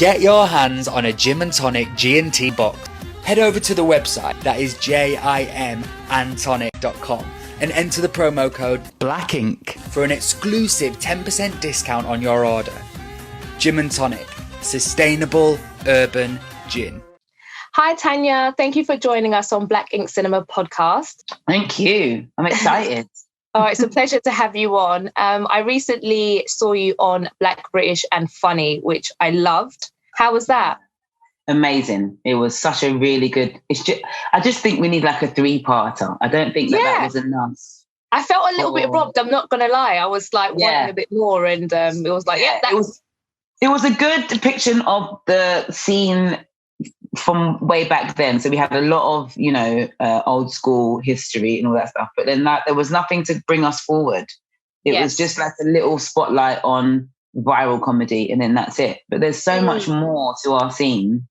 Get your hands on a Gin and Tonic G&T box. Head over to the website, that is jimandtonic.com, and enter the promo code BLACKINK for an exclusive 10% discount on your order. Gin and Tonic, sustainable urban gin. Hi, Thanyia. Thank you for joining us on Black Ink Cinema podcast. Thank you. I'm excited. Oh, it's a pleasure to have you on. I recently saw you on Black, British and Funny, which I loved. How was that? Amazing. It was such a really good... I just think we need like a 3-parter. I don't think that was enough. I felt a little bit robbed, I'm not going to lie. I was like wanting a bit more, and it was like, It was a good depiction of the scene from way back then. So we had a lot of, old school history and all that stuff. But then there was nothing to bring us forward. It was just like a little spotlight on viral comedy, and then that's it. But there's so much more to our scene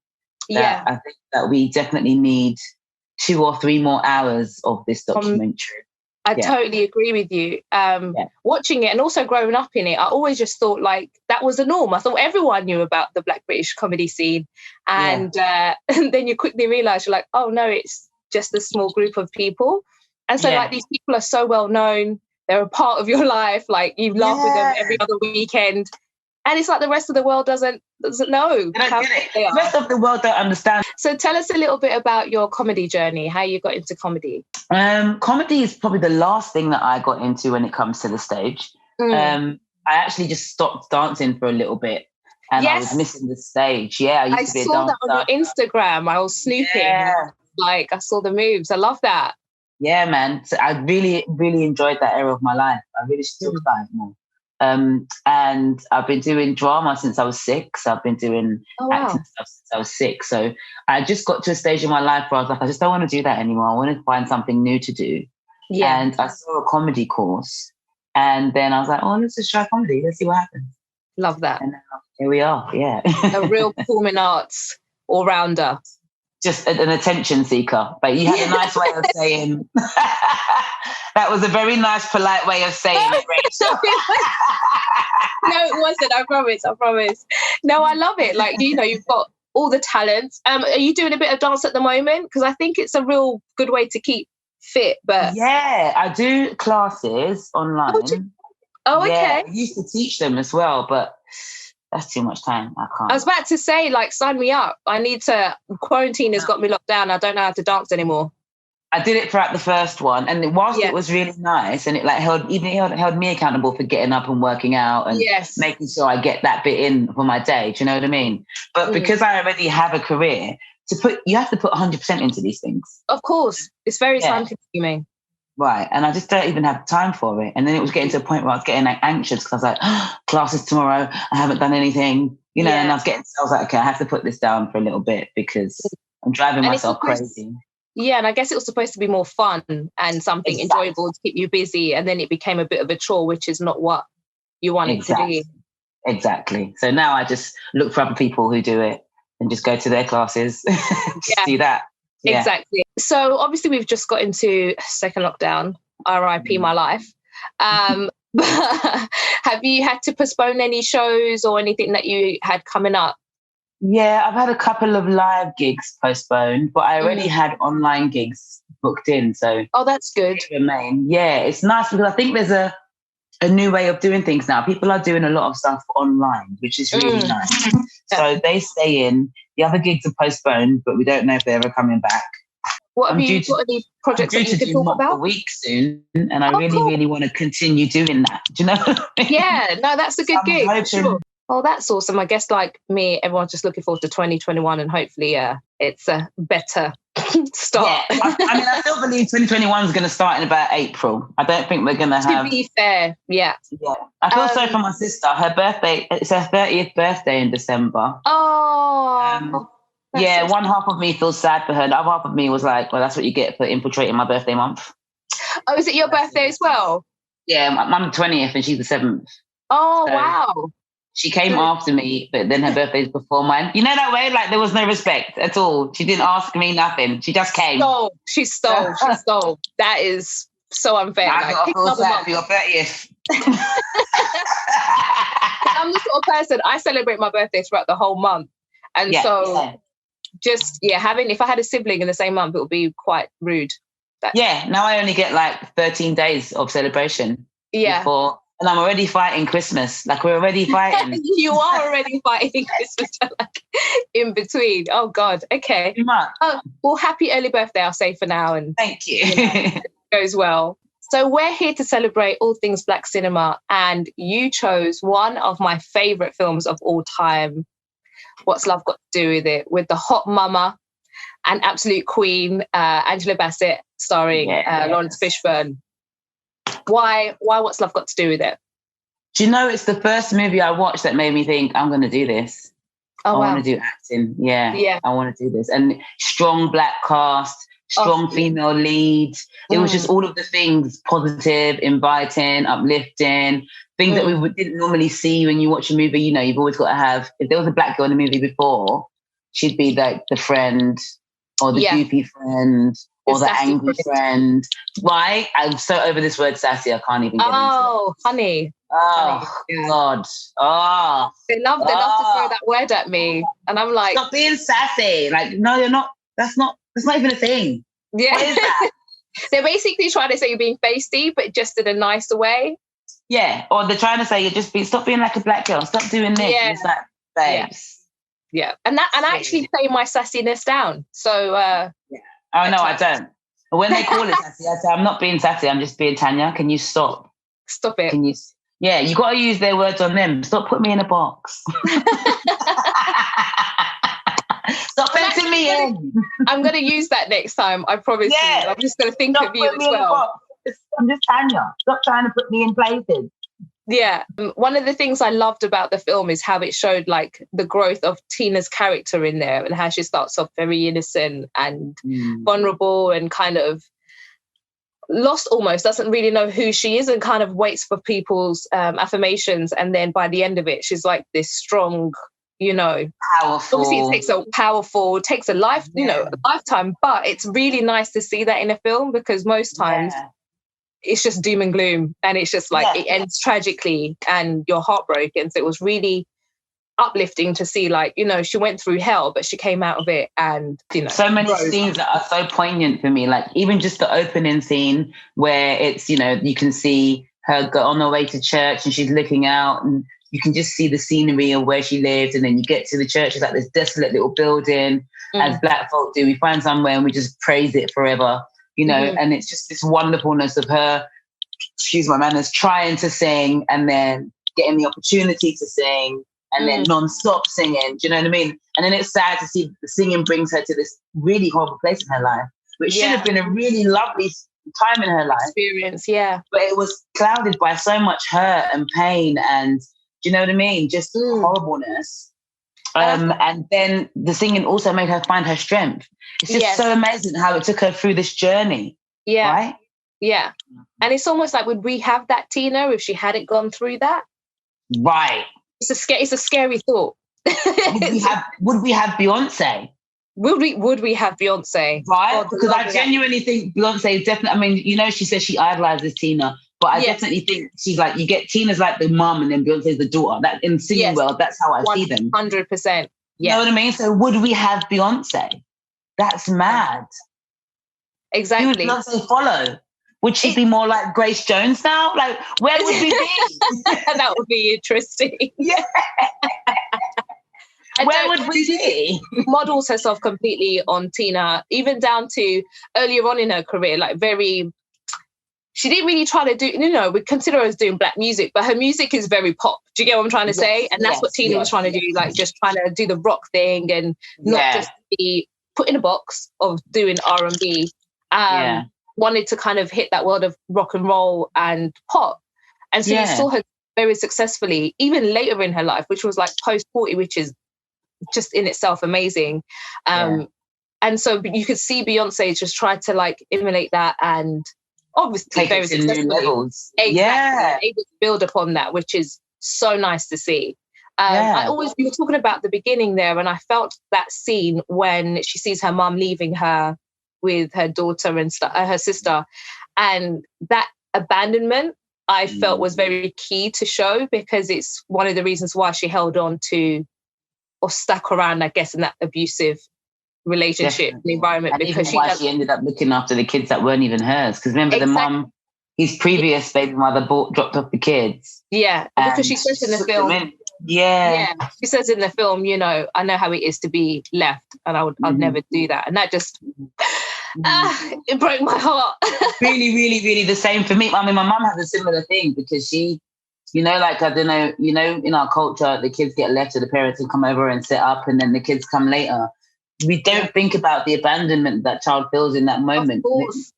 that I think that we definitely need 2 or 3 more hours of this documentary. I totally agree with you. Watching it and also growing up in it, I always just thought like that was the norm. I thought everyone knew about the Black British comedy scene. And then you quickly realise you're like, oh no, it's just a small group of people. And so like these people are so well known. They're a part of your life. Like you laugh with them every other weekend. And it's like the rest of the world doesn't know. They don't get it. The rest of the world don't understand. So tell us a little bit about your comedy journey, how you got into comedy. Comedy is probably the last thing that I got into when it comes to the stage. I actually just stopped dancing for a little bit, and I was missing the stage. Yeah, I used to be a dancer. I saw that on your Instagram. I was snooping. Yeah. Like I saw the moves. I love that. Yeah, man. So I really, really enjoyed that era of my life. I really still like more. And I've been doing drama since I was 6. I've been doing acting stuff since I was 6. So I just got to a stage in my life where I was like, I just don't want to do that anymore. I want to find something new to do. Yeah. And I saw a comedy course, and then I was like, oh, let's just try comedy. Let's see what happens. Love that. And now here we are. Yeah. A real performing arts all-rounder. Just an attention seeker. But you had a nice way of saying... That was a very nice, polite way of saying it, Rachel. No, it wasn't. I promise. No, I love it. Like, you've got all the talent. Are you doing a bit of dance at the moment? Because I think it's a real good way to keep fit. But yeah, I do classes online. Oh, okay. I used to teach them as well, but that's too much time. I can't. I was about to say, like, sign me up. I need to... Quarantine has got me locked down. I don't know how to dance anymore. I did it throughout the first one, and whilst it was really nice, and it like held me accountable for getting up and working out and making sure I get that bit in for my day. Do you know what I mean? But because I already have a career, you have to put 100% into these things. Of course, it's very time consuming. Right, and I just don't even have time for it. And then it was getting to a point where I was getting like anxious because I was like, classes tomorrow, I haven't done anything, and I was like, okay, I have to put this down for a little bit because I'm driving myself crazy. Yeah, and I guess it was supposed to be more fun and something enjoyable to keep you busy, and then it became a bit of a chore, which is not what you wanted to do. Exactly. So now I just look for other people who do it and just go to their classes. Do that. Yeah. Exactly. So obviously we've just got into second lockdown, RIP my life. But have you had to postpone any shows or anything that you had coming up? Yeah, I've had a couple of live gigs postponed, but I already had online gigs booked in. So that's good. Yeah, it's nice because I think there's a new way of doing things now. People are doing a lot of stuff online, which is really nice. So they stay in. The other gigs are postponed, but we don't know if they're ever coming back. What are these projects that you can talk about? A week soon, and I really want to continue doing that. Do you know? Yeah, no, that's a good gig. Sure. Oh, that's awesome. I guess like me, everyone's just looking forward to 2021 and hopefully it's a better start. Yeah. I still believe 2021 is going to start in about April. I don't think we're going to have... To be fair, yeah. I feel sorry for my sister. Her birthday, it's her 30th birthday in December. Oh. One half of me feels sad for her. The other half of me was like, well, that's what you get for infiltrating my birthday month. Oh, is it your birthday as well? Yeah, I'm the 20th and she's the 7th. Oh, wow. She came after me, but then her birthday's before mine. You know that way? Like there was no respect at all. She didn't ask me nothing. She just came. She stole. That is so unfair. I feel sad for your 30th. I'm the sort of person, I celebrate my birthday throughout the whole month. And just having, if I had a sibling in the same month, it would be quite rude. Now I only get like 13 days of celebration before, and I'm already fighting Christmas. Like, we're already fighting. You are already fighting Christmas, like, in between. Oh God. Okay. Oh, well, happy early birthday, I'll say for now. And thank you. It goes well. So we're here to celebrate all things Black cinema, and you chose one of my favorite films of all time. What's Love Got to Do with It? With the hot mama and absolute queen, Angela Bassett, starring Laurence Fishburne. Why What's Love Got to Do with It? Do you know, it's the first movie I watched that made me think, I'm going to do this. I want to do acting. Yeah. I want to do this. And strong Black cast, strong female lead. It was just all of the things: positive, inviting, uplifting, things that we didn't normally see when you watch a movie. You know, you've always got to have, if there was a Black girl in the movie before, she'd be like the friend or the goofy friend or the angry friend. Right? I'm so over this word sassy, I can't even get into it. Oh, honey. Oh, honey. God. Oh. They love to throw that word at me. And I'm like, stop being sassy. Like, no, you're not. That's not even a thing. Yeah. What is that? They're basically trying to say you're being feisty, but just in a nicer way. Yeah. Or they're trying to say stop being like a Black girl. Stop doing this. Yeah. It's like, babes. Yeah. And I actually play my sassiness down. So Oh no, I don't. But when they call it sassy, I say, I'm not being sassy, I'm just being Thanyia. Can you stop? Stop it. Can you? Yeah, you got to use their words on them. Stop putting me in a box. Stop fencing me in. I'm going to use that next time, I promise you. I'm just going to think of you as well. I'm just Thanyia. Stop trying to put me in places. Yeah. One of the things I loved about the film is how it showed like the growth of Tina's character in there, and how she starts off very innocent and vulnerable and kind of lost almost, doesn't really know who she is, and kind of waits for people's affirmations. And then by the end of it, she's like this strong, you know, powerful. Obviously it takes a life, you know, a lifetime, but it's really nice to see that in a film, because most times it's just doom and gloom, and it's just like it ends tragically and you're heartbroken. So it was really uplifting to see, like, you know, she went through hell, but she came out of it, and, you know, so many scenes that are so poignant for me. Like even just the opening scene where it's, you know, you can see her go on her way to church and she's looking out and you can just see the scenery of where she lived, and then you get to the church, it's like this desolate little building, as Black folk do. We find somewhere and we just praise it forever, you know, and it's just this wonderfulness of her, excuse my manners, trying to sing and then getting the opportunity to sing and then non-stop singing. Do you know what I mean? And then it's sad to see the singing brings her to this really horrible place in her life, which should have been a really lovely time in her life. Experience, But it was clouded by so much hurt and pain and, do you know what I mean? Just horribleness. And then the singing also made her find her strength. It's just so amazing how it took her through this journey. Yeah. Right? Yeah. And it's almost like, would we have that Tina if she hadn't gone through that? Right. It's a scary thought. would we have Beyonce? Would we have Beyonce? Right. Because I genuinely think Beyonce is definitely, I mean, you know, she says she idolizes Tina, but I definitely think she's like, you get Tina's like the mum and then Beyonce's the daughter. That in singing world, that's how I see them. 100%. You know what I mean? So would we have Beyonce? That's mad. Exactly. Who would Beyonce follow? Would she be more like Grace Jones now? Like, where would we be? That would be interesting. Yeah. Where would we be? Models herself completely on Tina, even down to earlier on in her career, like she didn't really try to do, you know, we consider her as doing Black music, but her music is very pop. Do you get what I'm trying to say? And that's what Tina was trying to do, like just trying to do the rock thing and not just be put in a box of doing R&B. Wanted to kind of hit that world of rock and roll and pop. And so you saw her very successfully, even later in her life, which was like post-40, which is just in itself amazing. And so you could see Beyonce just try to like emulate that and obviously take very it to new levels. Exactly. Able to build upon that, which is so nice to see. You were talking about the beginning there, and I felt that scene when she sees her mum leaving her with her daughter and her sister, and that abandonment I felt was very key to show, because it's one of the reasons why she held on to stuck around, I guess, in that abusive relationship environment, and because even she ended up looking after the kids that weren't even hers. Because remember, the mum, his previous baby mother, dropped off the kids. Yeah, because she says in the film. Yeah, she says in the film, you know, I know how it is to be left, and I'd never do that. And that just it broke my heart. Really, really, really the same for me. I mean, my mum has a similar thing, because she, you know, like, I don't know, you know, in our culture, the kids get left to the parents and come over and set up, and then the kids come later. We don't think about the abandonment that child feels in that moment,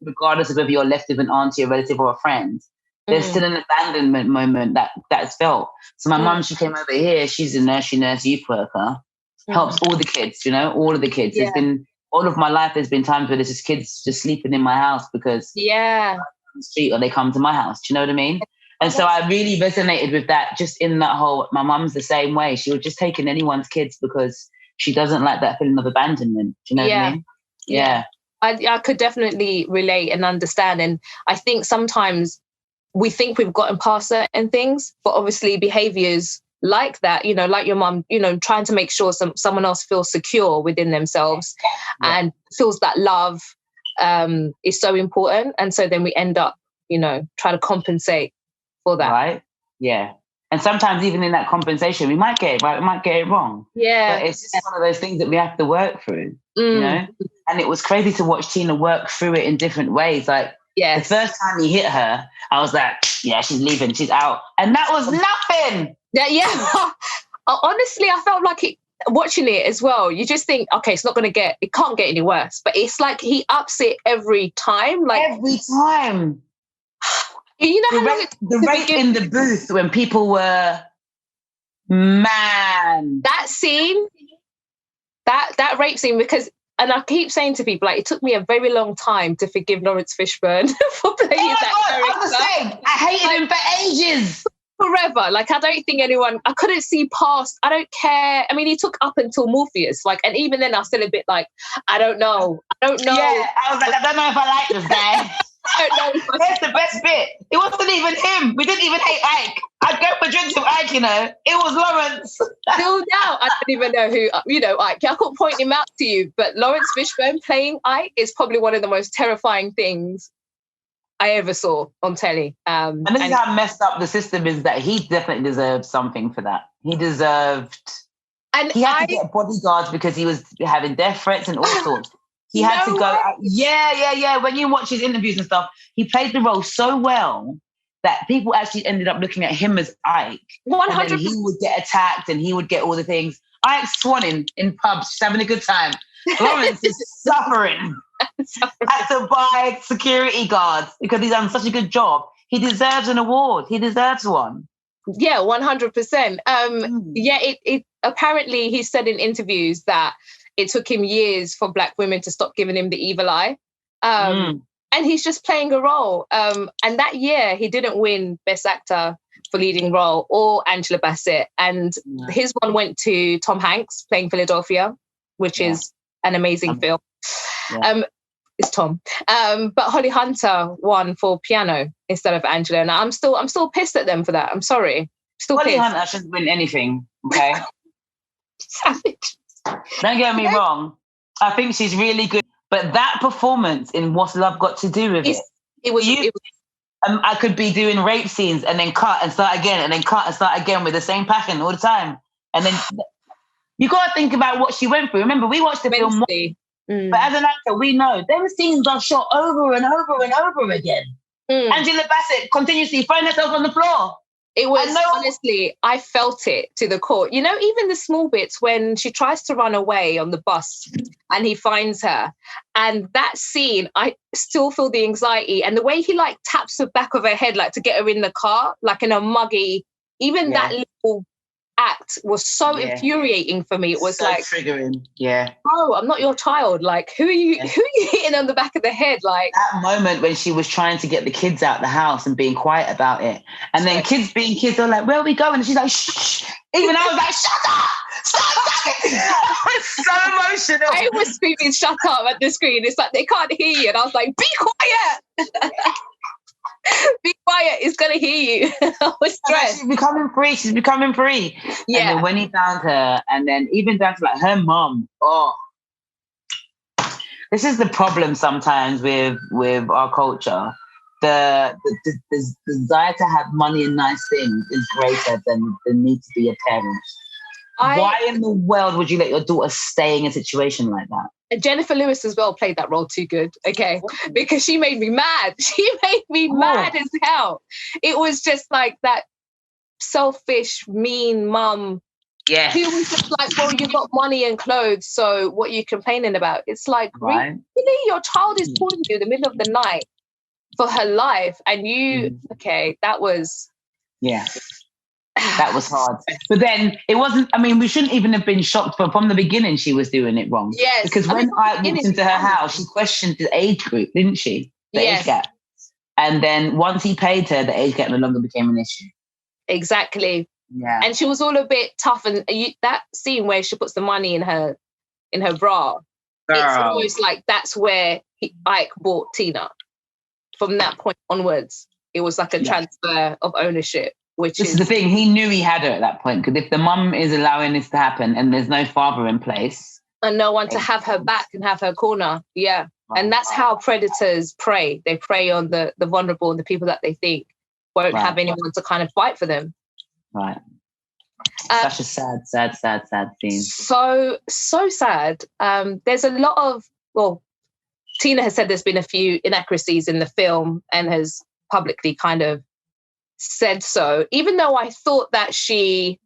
regardless of whether you're left with an auntie, a relative, or a friend. There's still an abandonment moment that's felt. So my mum, she came over here. She's a nurse youth worker, helps all the kids, you know, all of the kids. There's been, all of my life, there's been times where there's just kids just sleeping in my house because on the street, or they come to my house. Do you know what I mean? And so I really resonated with that, just in that whole, my mum's the same way. She would just take in anyone's kids because she doesn't like that feeling of abandonment. Do you know what I mean? Yeah. I could definitely relate and understand. And I think sometimes we think we've gotten past certain things, but obviously behaviors like that, you know, like your mum, you know, trying to make sure someone else feels secure within themselves and feels that love is so important. And so then we end up, you know, trying to compensate for that. Right. Yeah. And sometimes even in that compensation, we might get it right, we might get it wrong. Yeah. But it's just one of those things that we have to work through, you know? And it was crazy to watch Tina work through it in different ways. Like, the first time he hit her, I was like, yeah, she's leaving, she's out. And that was nothing. Yeah. Honestly, I felt like watching it as well, you just think, okay, it can't get any worse. But it's like he ups it every time. Like every time. You know the rate in the booth when people were, man. That scene, that rape scene, because, and I keep saying to people, like, it took me a very long time to forgive Laurence Fishburne for playing that character. I'm the same. I hated him for ages. Forever. Like, I don't think I couldn't see past, I don't care. I mean, he took up until Morpheus, like, and even then I was still a bit like, I don't know. Yeah, I was like, I don't know if I like this guy. I don't know. That's the best bit. It wasn't even him. We didn't even hate Ike. I'd go for drinks with Ike, you know. It was Laurence. Still now, I don't even know who, you know, Ike. I couldn't point him out to you, but Laurence Fishburne playing Ike is probably one of the most terrifying things I ever saw on telly. And this is how messed up the system is, that he definitely deserved something for that. He deserved... And he had to get bodyguards because he was having death threats and all sorts. He had to go... Yeah. When you watch his interviews and stuff, he played the role so well that people actually ended up looking at him as Ike. 100%. And then he would get attacked and he would get all the things. Ike's swanning in pubs, just having a good time. Laurence is suffering. Had to buy security guards because he's done such a good job. He deserves an award. He deserves one. Yeah, 100%. Yeah, it apparently he said in interviews that it took him years for Black women to stop giving him the evil eye. And he's just playing a role. And that year he didn't win Best Actor for leading role or Angela Bassett. And his one went to Tom Hanks playing Philadelphia, which is an amazing film. It's Tom. But Holly Hunter won for piano instead of Angela. And I'm still pissed at them for that. I'm sorry. Holly Hunter shouldn't win anything, okay? Savage. Don't get me wrong. I think she's really good. But that performance in What's Love Got to Do with it? It was I could be doing rape scenes and then cut and start again and then cut and start again with the same passion all the time. And then you got to think about what she went through. Remember, we watched the film, but as an actor, we know them scenes are shot over and over and over again. Angela Bassett continuously throwing herself on the floor. It was, honestly, I felt it to the core. You know, even the small bits when she tries to run away on the bus and he finds her. And that scene, I still feel the anxiety. And the way he like taps the back of her head, like to get her in the car, like in a muggy, even that little act was so infuriating for me. It was so like triggering. Yeah. Oh, I'm not your child. Like, who are you hitting on the back of the head? Like that moment when she was trying to get the kids out the house and being quiet about it. And then kids being kids, they're like, where are we going? And she's like, shh. Even I was like, shut up! Stop talking! It's so emotional. I was screaming, shut up at the screen. It's like, they can't hear you. And I was like, be quiet! Be quiet, it's gonna hear you. I was stressed. She's becoming free. She's becoming free. Yeah. And then when he found her, and then even down to like her mom, this is the problem sometimes with our culture. The desire to have money and nice things is greater than the need to be a parent. Why in the world would you let your daughter stay in a situation like that? And Jennifer Lewis as well played that role too good, okay? Because she made me mad. She made me mad as hell. It was just like that selfish, mean mum. Yeah. Who was just like, well, you got money and clothes, so what are you complaining about? It's like, right. Really? Your child is calling you in the middle of the night for her life, and you, okay, that was... Yeah. That was hard. But then it wasn't, I mean, we shouldn't even have been shocked from the beginning she was doing it wrong. Yes. Because when I walked into her house, she questioned the age group, didn't she? The age gap. And then once he paid her, the age gap no longer became an issue. Exactly. Yeah. And she was all a bit tough. And that scene where she puts the money in her bra, it's almost like that's where Ike bought Tina. From that point onwards, it was like a transfer of ownership. This is the thing. He knew he had her at that point, because if the mum is allowing this to happen and there's no father in place, and no one to have her back and have her corner, and that's how predators prey. They prey on the vulnerable and the people that they think won't have anyone to kind of fight for them. Right. Such a sad scene. So sad. There's a lot of Tina has said there's been a few inaccuracies in the film and has publicly kind of said so, even though I thought that she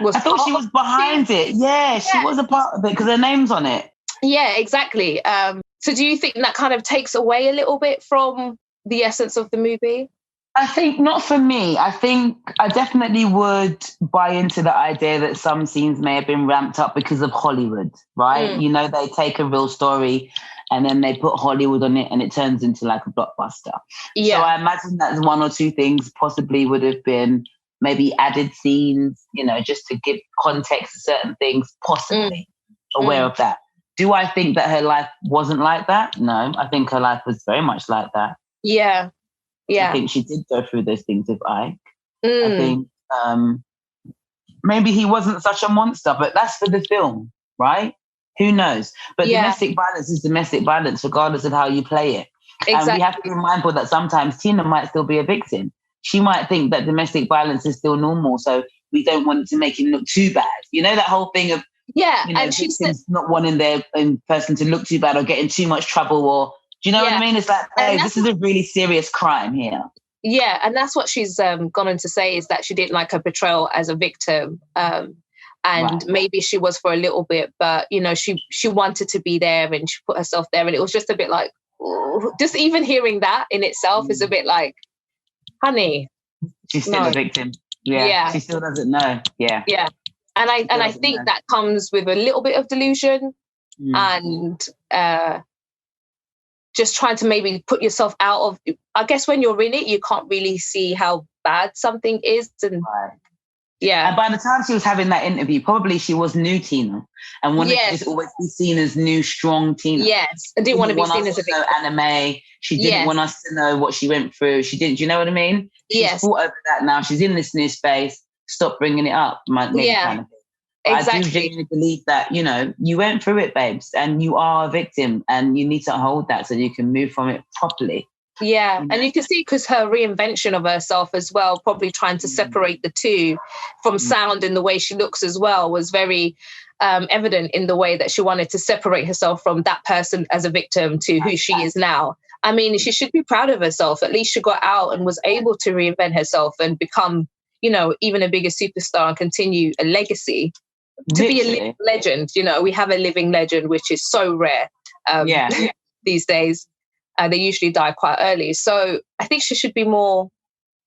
was... I thought she was behind it. Yeah, she was a part of it because her name's on it. Yeah, exactly. So do you think that kind of takes away a little bit from the essence of the movie? I think not for me. I think I definitely would buy into the idea that some scenes may have been ramped up because of Hollywood, right? You know, they take a real story and then they put Hollywood on it and it turns into like a blockbuster. Yeah. So I imagine that one or two things possibly would have been maybe added scenes, you know, just to give context to certain things, possibly aware of that. Do I think that her life wasn't like that? No, I think her life was very much like that. Yeah. Yeah. I think she did go through those things with Ike. I think maybe he wasn't such a monster, but that's for the film, right? Who knows? But domestic violence is domestic violence, regardless of how you play it. Exactly. And we have to be mindful that sometimes Tina might still be a victim. She might think that domestic violence is still normal, so we don't want to make him look too bad. You know, that whole thing of, and she's not wanting their person to look too bad or get in too much trouble, or do you know what I mean? It's like, hey, this is a really serious crime here. Yeah, and that's what she's gone on to say, is that she didn't like her portrayal as a victim. And maybe she was for a little bit, but, you know, she wanted to be there and she put herself there. And it was just a bit like, just even hearing that in itself is a bit like, honey. She's still a victim. Yeah. She still doesn't know. Yeah. Yeah. And I think that comes with a little bit of delusion and just trying to maybe put yourself out of, I guess when you're in it, you can't really see how bad something is. And yeah. And by the time she was having that interview, probably she was new Tina and wanted to just always be seen as new, strong Tina. Yes. I didn't want to be seen as a victim. Anime. She didn't want us to know what she went through. She didn't, do you know what I mean? She's fought over that now. She's in this new space. Stop bringing it up. Kind of thing. Exactly. I do genuinely believe that, you know, you went through it, babes, and you are a victim and you need to hold that so you can move from it properly. Yeah, and you can see, because her reinvention of herself as well, probably trying to separate the two from sound and the way she looks as well, was very evident in the way that she wanted to separate herself from that person as a victim to who she is now. I mean, she should be proud of herself. At least she got out and was able to reinvent herself and become, you know, even a bigger superstar and continue a legacy. To be a living legend, you know, we have a living legend, which is so rare these days. They usually die quite early. So I think she should be more,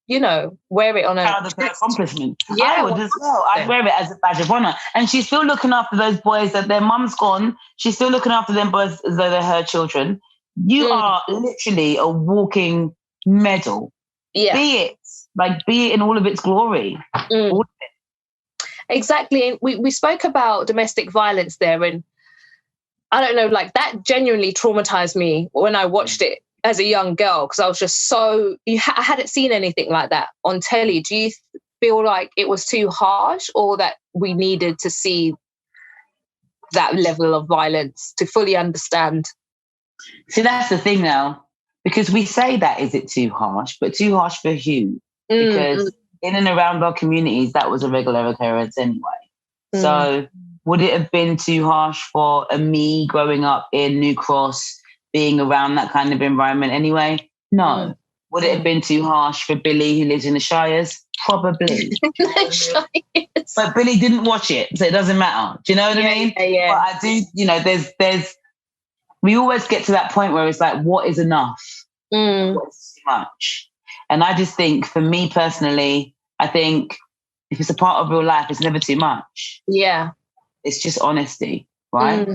you know, wear it on a... Proud of her accomplishment. Yeah, I would as well. I'd wear it as a badge of honor. And she's still looking after those boys that their mum's gone. She's still looking after them boys as though they're her children. You are literally a walking medal. Yeah. Be it in all of its glory. All of it. Exactly. And we spoke about domestic violence there, and I don't know, like that genuinely traumatized me when I watched it as a young girl, because I was just so, I hadn't seen anything like that on telly. Do you feel like it was too harsh, or that we needed to see that level of violence to fully understand? See, that's the thing now, because we say that, is it too harsh? But too harsh for who? Because in and around our communities, that was a regular occurrence anyway. So would it have been too harsh for me growing up in New Cross, being around that kind of environment anyway? No. Would it have been too harsh for Billy, who lives in the Shires? Probably. But Billy didn't watch it, so it doesn't matter. Do you know what I mean? Yeah. But I do, you know, there's we always get to that point where it's like, what is enough? What's too much? And I just think, for me personally, I think if it's a part of real life, it's never too much. Yeah. It's just honesty, right?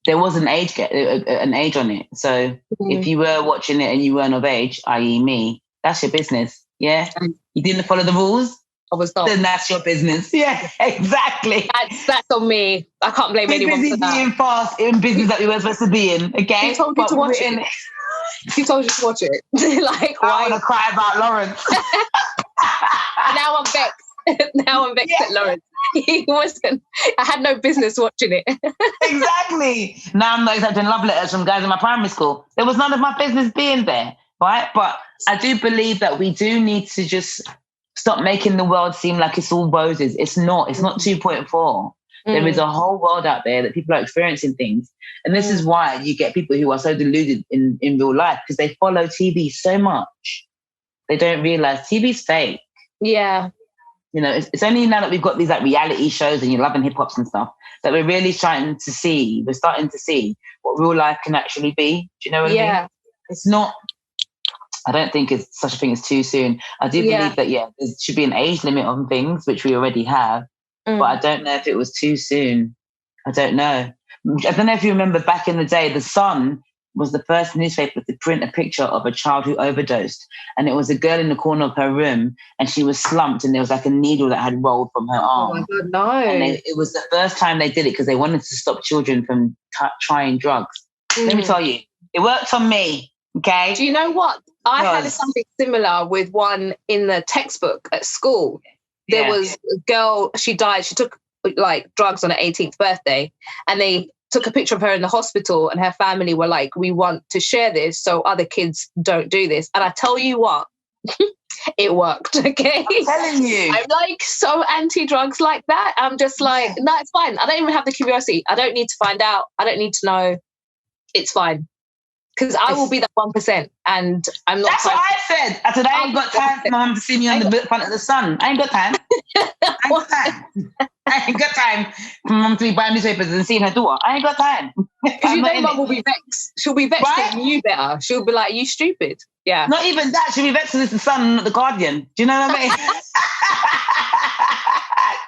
There was an age on it. So if you were watching it and you weren't of age, i.e. me, that's your business. Yeah. You didn't follow the rules, I was not. then that's your business. Yeah, exactly. That's on me. I can't blame anyone for that. Being fast in business that we were supposed to be in. Okay. Who told you to watch it? Who told you to watch it? Like, why? I want to cry about Laurence. Now I'm vexed. Now I'm vexed at Laurence. He wasn't. I had no business watching it. Exactly. Now I'm not accepting love letters from guys in my primary school. There was none of my business being there, right? But I do believe that we do need to just stop making the world seem like it's all roses. It's not. It's not 2.4. There is a whole world out there that people are experiencing things. And this is why you get people who are so deluded in real life, because they follow TV so much. They don't realize TV's fake. Yeah. You know, it's only now that we've got these like reality shows and you're loving hip hops and stuff that we're really starting to see what real life can actually be. Do you know what I mean? It's not, I don't think it's such a thing as too soon. I do believe that, there should be an age limit on things, which we already have. But I don't know if it was too soon. I don't know. I don't know if you remember back in the day, The Sun was the first newspaper to print a picture of a child who overdosed. And it was a girl in the corner of her room and she was slumped and there was like a needle that had rolled from her arm. Oh my God, no. And it was the first time they did it because they wanted to stop children from trying drugs. Let me tell you, it worked on me, okay? Do you know what? I had something similar with one in the textbook at school. There was a girl, she died, she took like drugs on her 18th birthday and they took a picture of her in the hospital and her family were like, we want to share this so other kids don't do this. And I tell you what, it worked, okay? I'm telling you. I'm like so anti-drugs like that. I'm just like, no, it's fine. I don't even have the curiosity. I don't need to find out. I don't need to know. It's fine. Because I will be that 1%, and I'm not. That's what I said. I said, I ain't got time for my mum to see me on the front of the Sun. I ain't got time. I ain't got time for mum to be buying newspapers and seeing her daughter. I ain't got time. Because you know mum will be vexed. She'll be vexed that you knew better. She'll be like, you stupid. Yeah. Not even that. She'll be vexed because it's the Sun, not the Guardian. Do you know what I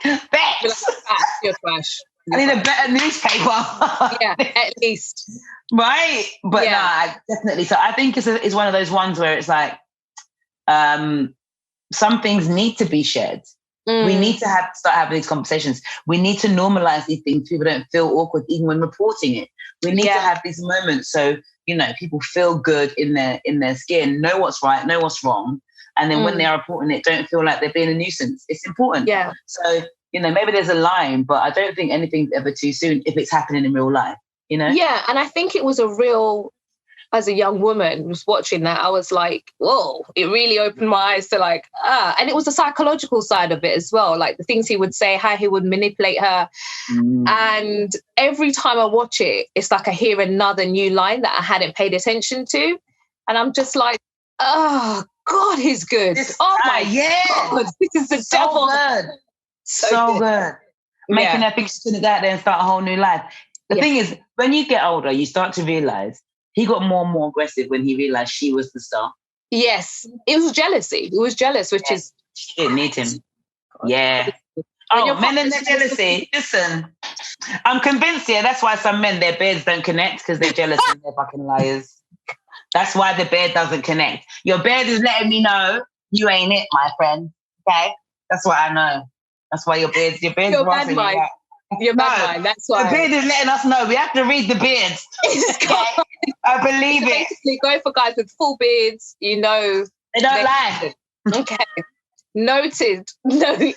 mean? Vexed. You're trash. I need a better newspaper. Yeah, at least. Right? But nah, definitely. So I think it's one of those ones where it's like some things need to be shared. We need to start having these conversations. We need to normalize these things. People don't feel awkward even when reporting it. We need to have these moments so, you know, people feel good in their skin, know what's right, know what's wrong. And then when they are reporting it, don't feel like they're being a nuisance. It's important. Yeah. So, you know, maybe there's a line, but I don't think anything's ever too soon if it's happening in real life, you know? Yeah, and I think it was as a young woman was watching that, I was like, whoa, it really opened my eyes to like, and it was the psychological side of it as well, like the things he would say, how he would manipulate her. And every time I watch it, it's like I hear another new line that I hadn't paid attention to. And I'm just like, oh, God, he's good. Oh, my God, this is the devil. Good. So good. Making her think she's going to go out there and start a whole new life. The thing is, when you get older, you start to realize he got more and more aggressive when he realized she was the star. Yes. It was jealousy. It was jealous, which is... She didn't need him. Yeah. Oh, men and their jealousy. Listen, I'm convinced, that's why some men, their beards don't connect because they're jealous and they're fucking liars. That's why the beard doesn't connect. Your beard is letting me know you ain't it, my friend. Okay? That's what I know. That's why your beard's your rising. You're bad mind. That's why. The beard is letting us know. We have to read the beards. Okay. I believe it. Basically, go for guys with full beards. You know. They don't lie. Okay. Noted. I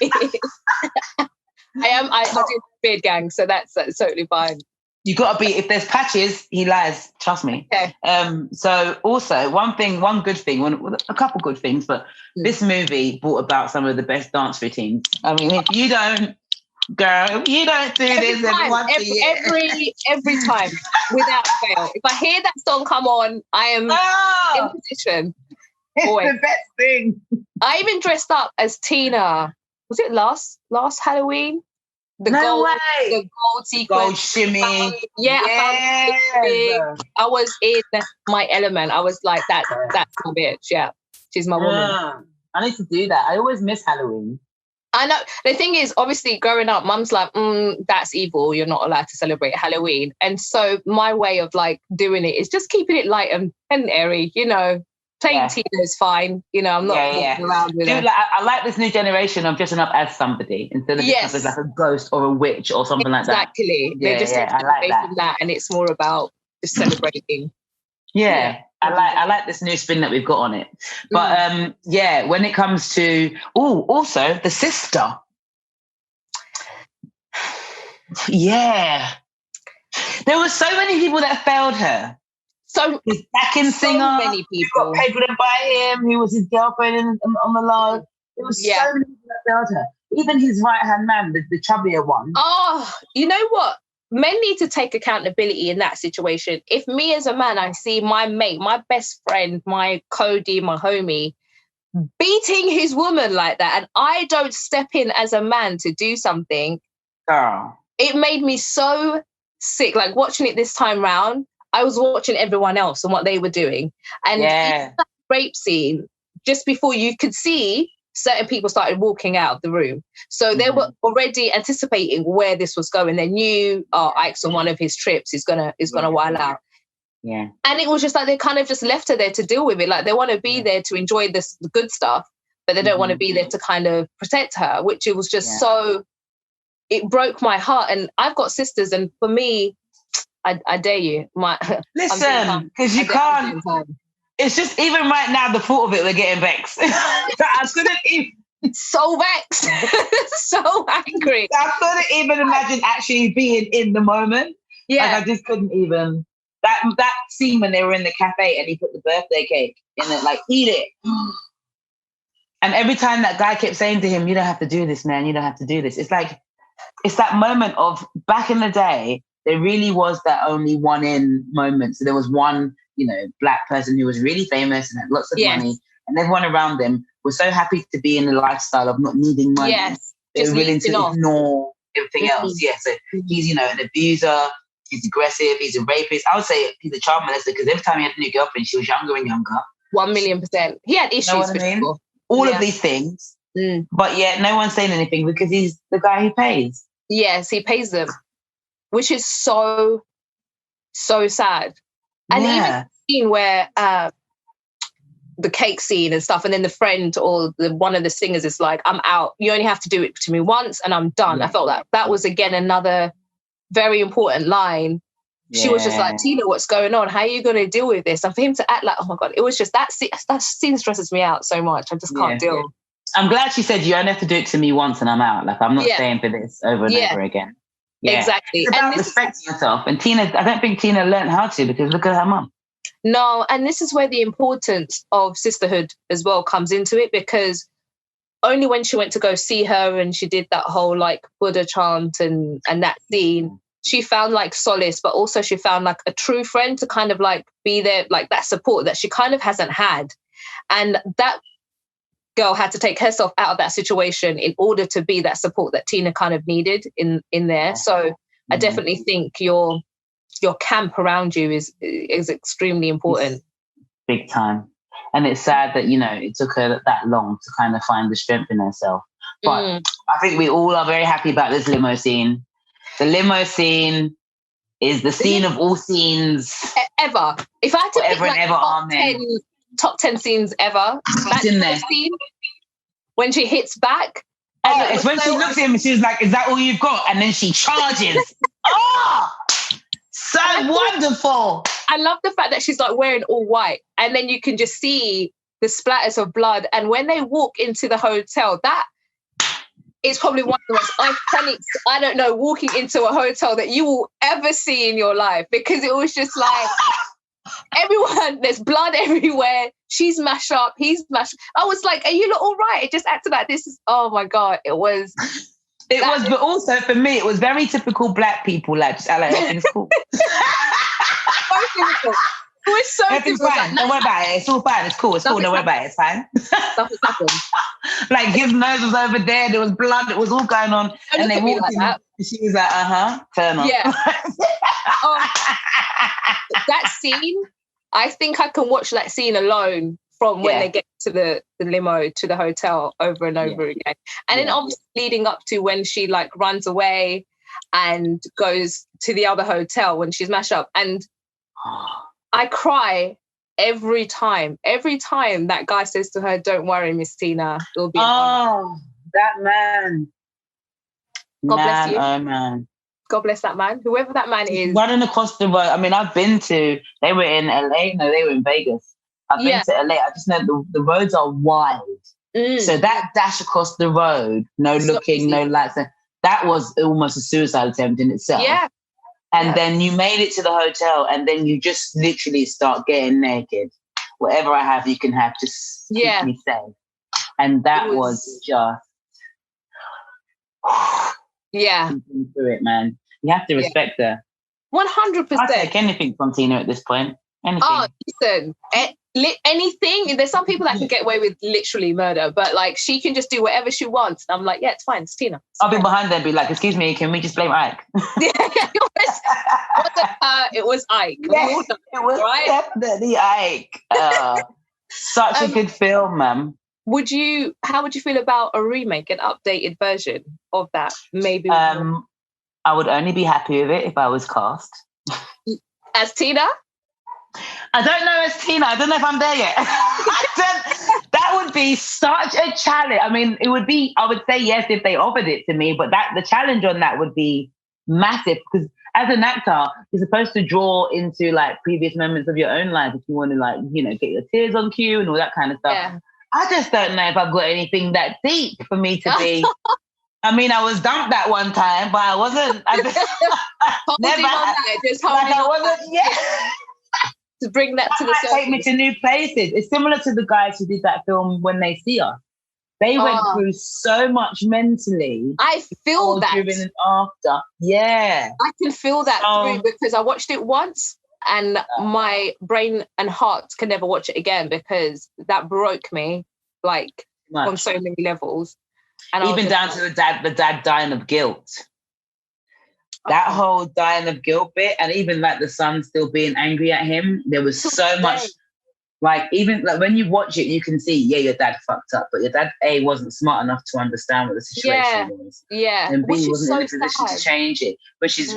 do beard gang, so that's totally fine. You gotta be, if there's patches, he lies. Trust me. Okay. So also one good thing, a couple good things, but this movie brought about some of the best dance routines. I mean, if you don't, girl, if you don't do this every time, without fail. If I hear that song come on, I am in position. It's the best thing. I even dressed up as Tina. Was it last Halloween? The gold sequence. Gold shimmy. I was in my element. I was like, that's my bitch. Yeah. She's my woman. I need to do that. I always miss Halloween. I know. The thing is, obviously, growing up, mum's like, that's evil. You're not allowed to celebrate Halloween. And so my way of like doing it is just keeping it light and airy, you know. Playing Tina is fine. You know, I'm not walking around with it. I like this new generation of dressing up as somebody instead of dressing up as like a ghost or a witch or something like that. Exactly. They're just I like that. And it's more about just celebrating. I like this new spin that we've got on it. But when it comes to also the sister. Yeah. There were so many people that failed her. So his backing singer, many people got pregnant by him, who was his girlfriend on the log. There was so many people that failed her. Even his right-hand man, the chubbier one. Oh, you know what? Men need to take accountability in that situation. If me as a man, I see my mate, my best friend, my Cody, my homie, beating his woman like that, and I don't step in as a man to do something, it made me so sick. Like watching it this time round, I was watching everyone else and what they were doing. And in that rape scene, just before you could see, certain people started walking out of the room. So they were already anticipating where this was going. They knew, Ike's on one of his trips. He's gonna wild out. Yeah. And it was just like they kind of just left her there to deal with it. Like they want to be there to enjoy the good stuff, but they don't want to be there to kind of protect her, which it was just so, it broke my heart. And I've got sisters, and for me, I dare you. Listen, because you can't. It's just even right now, the thought of it, we're getting vexed. I couldn't even. So vexed, so angry. I couldn't even imagine actually being in the moment. Yeah, like, I just couldn't even. That scene when they were in the cafe and he put the birthday cake in it, like, eat it. And every time that guy kept saying to him, "You don't have to do this, man. You don't have to do this." It's like, it's that moment of back in the day. There really was that only one in moment. So there was one, black person who was really famous and had lots of money, and everyone around them was so happy to be in the lifestyle of not needing money. Yes, they were willing to ignore everything else. Yeah, so he's, an abuser, he's aggressive, he's a rapist. I would say he's a child molester because every time he had a new girlfriend, she was younger and younger. 1,000,000%. He had issues. You know what I mean? All of these things, but yet no one's saying anything because he's the guy who pays. Yes, he pays them. Which is so, so sad. And even the scene where the cake scene and stuff, and then the friend or one of the singers is like, "I'm out. You only have to do it to me once and I'm done." I felt that was, again, another very important line. She was just like, "Tina, what's going on? How are you going to deal with this?" And for him to act like, oh my God, it was just that scene stresses me out so much. I just can't deal. I'm glad she said, "You only have to do it to me once and I'm out." Like, I'm not staying for this over and over again. Yeah. Exactly. It's about respecting yourself. And I don't think Tina learned how to, because look at her mum. No, and this is where the importance of sisterhood as well comes into it, because only when she went to go see her and she did that whole like Buddha chant and that scene, she found like solace, but also she found like a true friend to kind of like be there, like that support that she kind of hasn't had. And that girl had to take herself out of that situation in order to be that support that Tina kind of needed in there. So I definitely think your camp around you is extremely important. Big time. And it's sad that, it took her that long to kind of find the strength in herself. But I think we all are very happy about this limo scene. The limo scene is the scene of all scenes. Ever. If I had to pick like top 10 scenes ever, it's in there. Scene, when she hits back And it's when she looks at him and she's like, is that all you've got? And then she charges. Oh, so wonderful. I love the fact that she's like wearing all white and then you can just see the splatters of blood. And when they walk into the hotel, that is probably one of the most iconic, I don't know, walking into a hotel that you will ever see in your life, because it was just like everyone, there's blood everywhere. She's mashed up, he's mashed. I was like, are you not all right? It just acted like this is, oh my God, it was. But also for me, it was very typical Black people, like, just like everything's cool. It was so everything's fine. Don't worry about it. It's all fine. It's cool. It's cool. Don't worry about it. It's fine. Nothing happened. Like his nose was over there. There was blood. It was all going on. And they walked in. And she was like, Turner. Yeah. That scene, I think I can watch that scene alone from when they get to the limo to the hotel over and over again. And then obviously leading up to when she like runs away and goes to the other hotel when she's mashed up. And I cry every time that guy says to her, don't worry, Miss Tina, it'll be that man. God bless you. Oh man. God bless that man. Whoever that man is. Running across the road. I mean, they were in LA. No, they were in Vegas. I've been to LA. I just know the roads are wide. So that dash across the road, no looking, no lights. That was almost a suicide attempt in itself. Yeah. And then you made it to the hotel and then you just literally start getting naked. Whatever I have, you can have. Just keep me safe. And that was just... through it, man. You have to respect her. 100%. I'll take anything from Tina at this point. Anything. Oh, listen. Anything. There's some people that can get away with literally murder, but like she can just do whatever she wants. And I'm like, yeah, it's fine. It's Tina. I'll be behind there and be like, excuse me, can we just blame Ike? It was Ike. Yes, it was definitely Ike. Such a good film, man. How would you feel about a remake, an updated version of that? Maybe. I would only be happy with it if I was cast as Tina. I don't know as Tina. I don't know if I'm there yet. That would be such a challenge. I mean, it would be, I would say yes if they offered it to me, but the challenge on that would be massive, because as an actor, you're supposed to draw into like previous moments of your own life if you want to like, get your tears on cue and all that kind of stuff. Yeah. I just don't know if I've got anything that deep for me to be. I mean, I was dumped that one time, but I wasn't. To bring that to the surface. Take me to new places. It's similar to the guys who did that film When They See Us. They went through so much mentally. I feel that. During and after. Yeah. I can feel that through, because I watched it once and my brain and heart can never watch it again, because that broke me like on so many levels. And even down to the dad dying of guilt. That whole dying of guilt bit, and even like the son still being angry at him, there was so much. Like even like when you watch it, you can see, your dad fucked up, but your dad wasn't smart enough to understand what the situation was. Yeah, and B wasn't in a position to change it, which is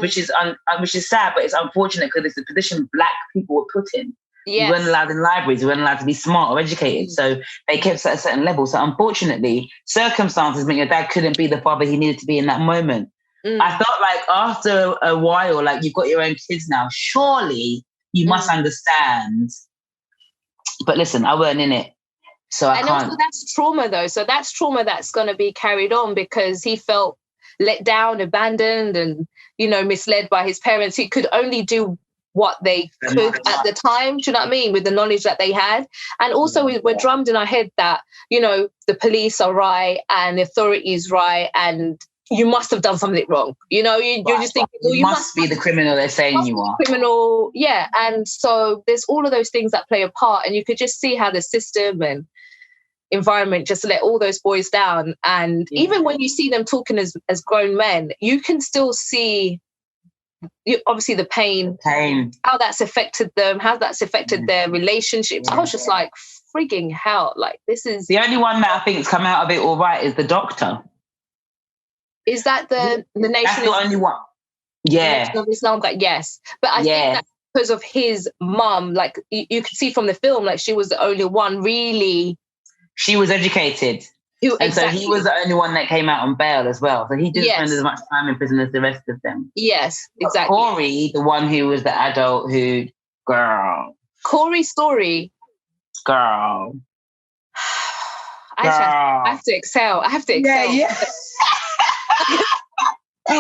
sad, but it's unfortunate because it's the position Black people were put in. Yes. You weren't allowed in libraries, you weren't allowed to be smart or educated, so they kept at a certain level. So unfortunately, circumstances meant your dad couldn't be the father he needed to be in that moment. I felt like after a while, like you've got your own kids now, surely you must understand. But listen, I weren't in it, so I can't. Also that's trauma though. So that's trauma that's going to be carried on, because he felt let down, abandoned, and, misled by his parents. He could only do what they could at the time. Do you know what I mean? With the knowledge that they had. And also we're drummed in our head that, the police are right and the authorities right, and you must have done something wrong. You're just thinking, you must be the criminal they're saying you are. Criminal, yeah. And so there's all of those things that play a part, and you could just see how the system and environment just let all those boys down. And even when you see them talking as grown men, you can still see obviously the pain, how that's affected them, how that's affected their relationships. I was just like, frigging hell, like this is... The only one that I think has come out of it all right is the doctor. Is that the nation? That's the only one. Yeah. Of Islam, yes. But I think that's because of his mum. Like you could see from the film, like she was the only one really. She was educated. And so he was the only one that came out on bail as well. So he didn't spend as much time in prison as the rest of them. Yes, exactly. But Corey, the one who was the adult who, girl. Corey's story. Girl. I have to excel. I have to excel. Yeah. I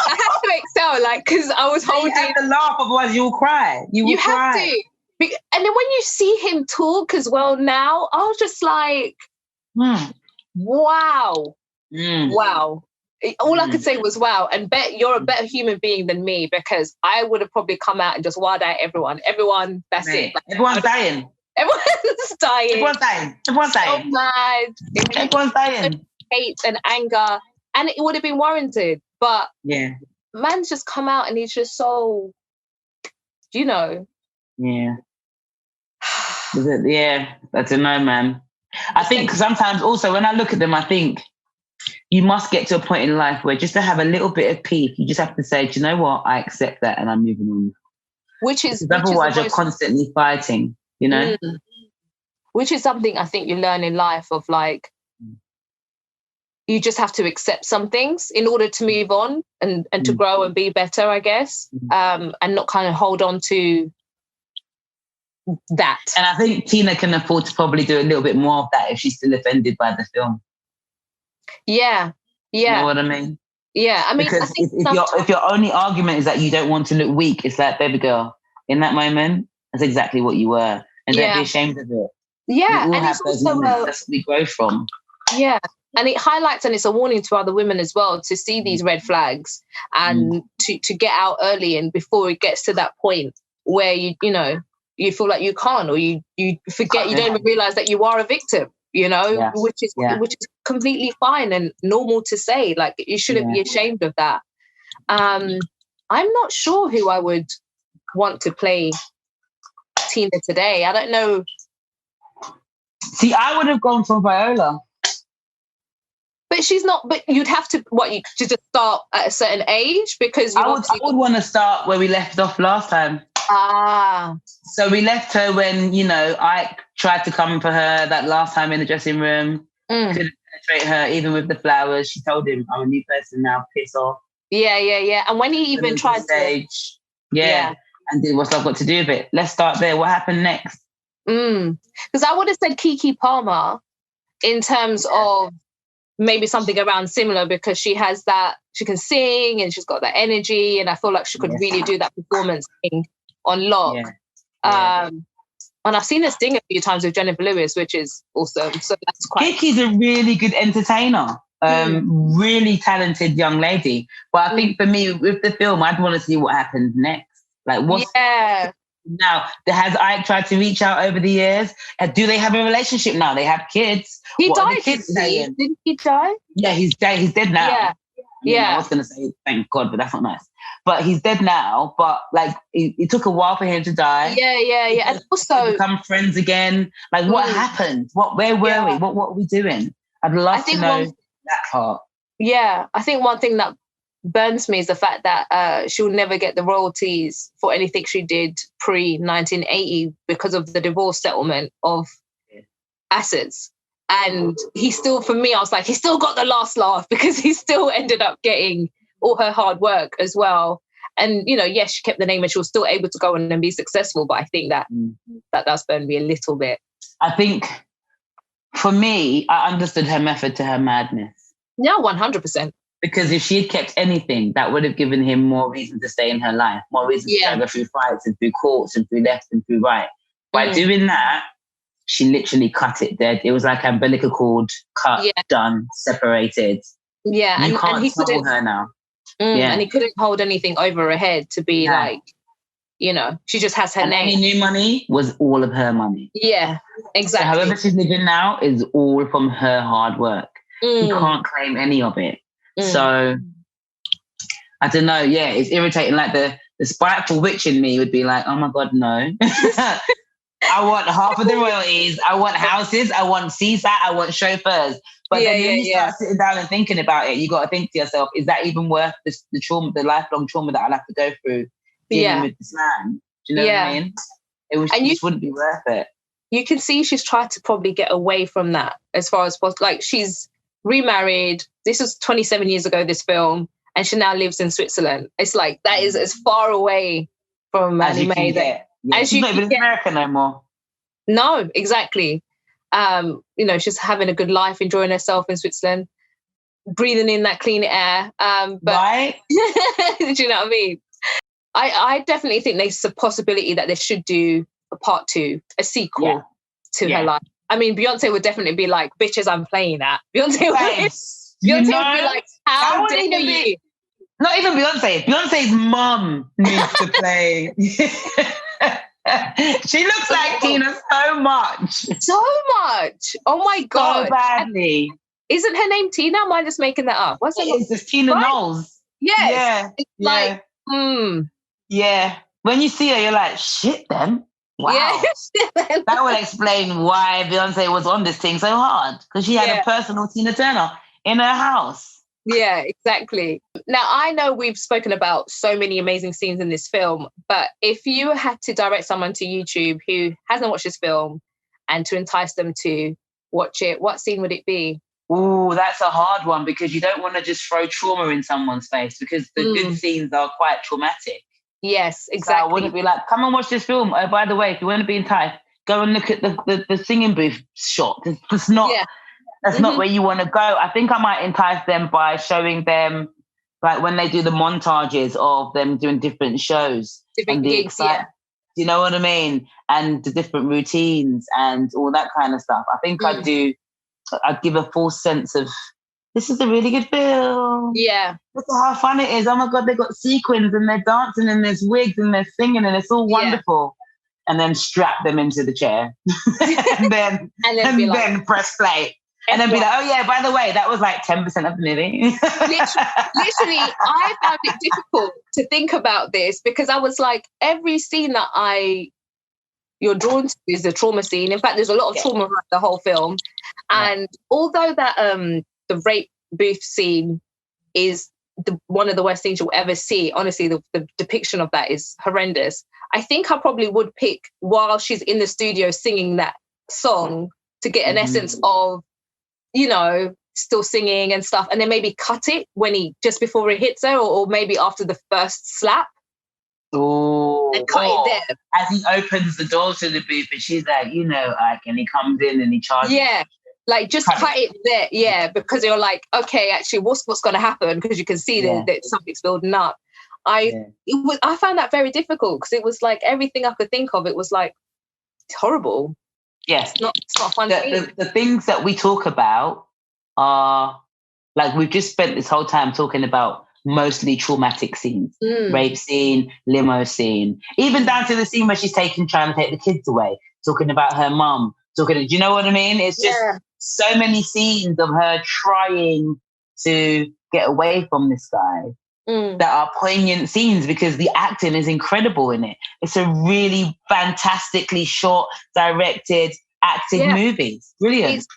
have to excel, like, because I was holding. You have to laugh, otherwise you'll cry. You have to. And then when you see him talk as well now, I was just like, wow. Wow. All I could say was wow. And bet you're a better human being than me, because I would have probably come out and just wild out everyone. Everyone, that's it. Like, everyone's dying. Everyone's dying. Everyone's dying. Everyone's dying. So mad. Everyone's dying. Hate and anger. And it would have been warranted. But man's just come out and he's just so, you know. Yeah. Yeah, I don't know, man. I think sometimes also when I look at them, I think you must get to a point in life where just to have a little bit of peace, you just have to say, do you know what? I accept that and I'm moving on. Otherwise you're constantly fighting, you know? Which is something I think you learn in life of, like, you just have to accept some things in order to move on and to grow and be better, I guess, and not kind of hold on to that. And I think Tina can afford to probably do a little bit more of that if she's still offended by the film. Yeah. You know what I mean? Yeah, I mean, because I think if your only argument is that you don't want to look weak, it's like, baby girl, in that moment, that's exactly what you were, and don't be ashamed of it. Yeah, we all and have it's those also moments that we grow from. Yeah, and it highlights, and it's a warning to other women as well to see these red flags and to get out early, and before it gets to that point where you feel like you can't, or you forget, you don't even realize that you are a victim. Which is completely fine and normal to say. Like, you shouldn't be ashamed of that. I'm not sure who I would want to play Tina today. I don't know. See, I would have gone for Viola. But she's not. But you'd have to you just start at a certain age, because I would want to start where we left off last time. So we left her when I tried to come for her that last time in the dressing room. Couldn't penetrate her even with the flowers. She told him, "I'm a new person now. Piss off." Yeah. And when he even tried stage, and did what's I've got to do with it. Let's start there. What happened next? Because I would have said Keke Palmer in terms of maybe something around similar, because she has that, she can sing and she's got that energy, and I feel like she could really do that performance thing on lock. And I've seen her sing a few times with Jennifer Lewis, which is awesome. So that's quite. Keke's a really good entertainer, really talented young lady. But I think for me, with the film, I'd want to see what happens next. Like, what's now? Has Ike tried to reach out over the years? Do they have a relationship now? They have kids. He died. Didn't he die? Yeah, he's dead. He's dead now. Yeah. I was going to say thank God, but that's not nice. But he's dead now. But like, it took a while for him to die. Yeah. And also become friends again. Like, what happened? Where were we? What were we doing? I'd love to know that part. Yeah, I think one thing that burns me is the fact that she'll never get the royalties for anything she did pre-1980 because of the divorce settlement of assets. And he still, for me, I was like, he still got the last laugh, because he still ended up getting all her hard work as well. And, yes, she kept the name and she was still able to go on and be successful. But I think that does burn me a little bit. I think, for me, I understood her method to her madness. Yeah, 100%. Because if she had kept anything, that would have given him more reason to stay in her life, more reason to go through fights and through courts and through left and through right. By doing that, she literally cut it dead. It was like umbilical cord, cut, done, separated. Yeah, you can't trouble her now. And he couldn't hold anything over her head to be like, she just has her name. Any new money was all of her money. Yeah, exactly. So however she's living now is all from her hard work. He can't claim any of it. So I don't know. Yeah, it's irritating. Like the spiteful witch in me would be like, oh my God, no. I want half of the royalties. I want houses. I want CSAT. I want chauffeurs. But then when you start sitting down and thinking about it, you got to think to yourself, is that even worth the trauma, the lifelong trauma that I'll have to go through dealing with this man? Do you know what I mean? It just wouldn't be worth it. you can see she's tried to probably get away from that as far as possible. Like, she's remarried. This was 27 years ago, this film, and she now lives in Switzerland. It's like, that is as far away from anime as she's you not even in America no more. No, exactly. She's having a good life, enjoying herself in Switzerland, breathing in that clean air. But right? Do you know what I mean? I definitely think there's a possibility that they should do a part 2, a sequel to her life. I mean, Beyonce would definitely be like, bitches, I'm playing that. Beyonce would be like, how dare you? Not even Beyonce. Beyonce's mum needs to play. She looks like Tina so much. So much. Oh my God. So badly. Isn't her name Tina? Am I just making that up? What's her name? It's just Tina Knowles. Yes. Yeah. It's like, Yeah. When you see her, you're like, shit then. Wow. Yeah. That would explain why Beyonce was on this thing so hard. Because she had a personal Tina Turner in her house. Yeah, exactly. Now, I know we've spoken about so many amazing scenes in this film, but if you had to direct someone to YouTube who hasn't watched this film and to entice them to watch it, what scene would it be? Oh, that's a hard one, because you don't want to just throw trauma in someone's face, because the good scenes are quite traumatic. Yes, exactly. So I wouldn't be like, come and watch this film. Oh, by the way, if you want to be enticed, go and look at the singing booth shot. It's not... Yeah. That's not where you want to go. I think I might entice them by showing them, like, when they do the montages of them doing different shows. Different gigs, yeah. Do you know what I mean? And the different routines and all that kind of stuff. I think I'd give a full sense of, this is a really good film. Yeah. Look at how fun it is. Oh my God, they've got sequins and they're dancing and there's wigs and they're singing and it's all wonderful. And then strap them into the chair. and then press play. And then be like, oh yeah, by the way, that was like 10% of the movie. literally, I found it difficult to think about this, because I was like, every scene that you're drawn to is a trauma scene. In fact, there's a lot of trauma throughout the whole film. And although that the rape booth scene is one of the worst things you'll ever see, honestly, the depiction of that is horrendous. I think I probably would pick, while she's in the studio singing that song, to get an essence of, still singing and stuff, and then maybe cut it just before he hits her, or maybe after the first slap. Oh, and cut it there. As he opens the door to the booth, and she's like, Ike, and he comes in and he charges. Yeah, like just cut it there. Yeah, because you're like, okay, actually, what's going to happen? Because you can see that something's building up. I found that very difficult, because it was like everything I could think of. It was like horrible. Yes. It's not fun. The things that we talk about are, like, we've just spent this whole time talking about mostly traumatic scenes. Rape scene, limo scene, even down to the scene where she's trying to take the kids away, talking about her mum, do you know what I mean? It's just so many scenes of her trying to get away from this guy. That are poignant scenes, because the acting is incredible in it. It's a really fantastically short, directed, acted movie. It's brilliant. It's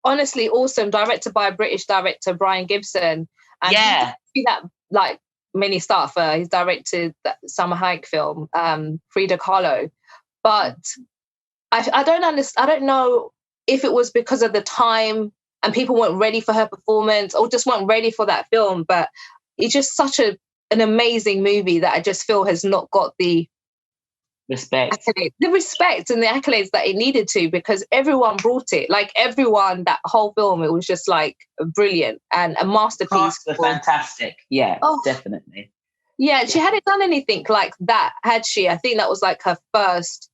honestly awesome. Directed by a British director, Brian Gibson. And see that, like, many stuff. He's directed that Salma Hayek film, Frida Kahlo. But I don't understand. I don't know if it was because of the time and people weren't ready for her performance, or just weren't ready for that film. But it's just such an amazing movie that I just feel has not got the respect and the accolades that it needed to, because everyone brought it. Like, everyone, that whole film, it was just like brilliant and a masterpiece. Fantastic. Yeah, definitely. Yeah, she hadn't done anything like that, had she? I think that was like her first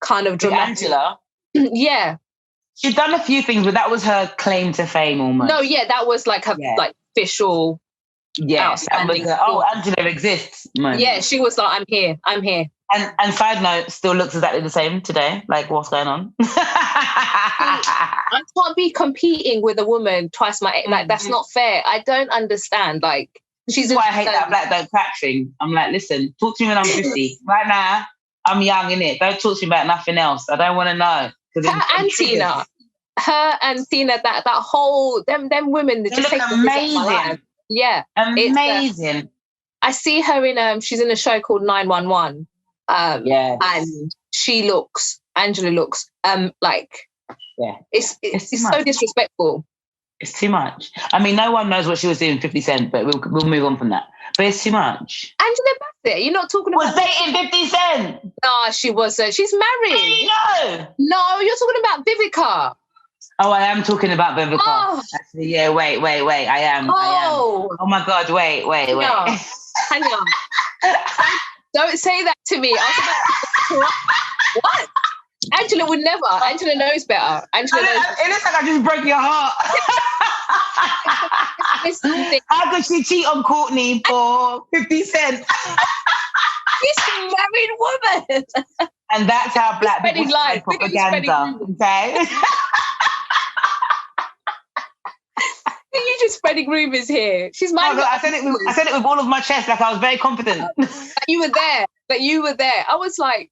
kind of dramatic. Angela. Yeah. She'd done a few things, but that was her claim to fame almost. No, that was like her like official. Yes, that was Angela exists moment. Yeah, she was like, I'm here. And side note, still looks exactly the same today. Like, what's going on? I can't be competing with a woman twice my age. Like, that's not fair. I don't understand. Like, she's why I hate that black don't crack thing. I'm like, listen, talk to me when I'm 50. Right now, I'm young, innit? Don't talk to me about nothing else. I don't want to know. Her and Tina, that whole them women, they just look amazing. Yeah, amazing. I see her in she's in a show called 911. And she looks Angela looks it's so disrespectful. It's too much. I mean, no one knows what she was doing 50 Cent, but we'll move on from that. But it's too much. Angela Bassett, you're not talking about... Was dating 50 Cent? No, she wasn't. She's married. No, you're talking about Vivica. Oh, I am talking about Vivica. Oh. Actually, yeah, wait. I am. Oh my God, wait. Hang on. Don't say that to me. What? Angela would never. Angela knows better. It looks like I just broke your heart. How could she cheat on Courtney for 50 cents? She's a married woman. And that's how black people spread propaganda. Okay? You're just spreading rumours here. She's married. I said it with all of my chest, like I was very confident. You were there. I was like,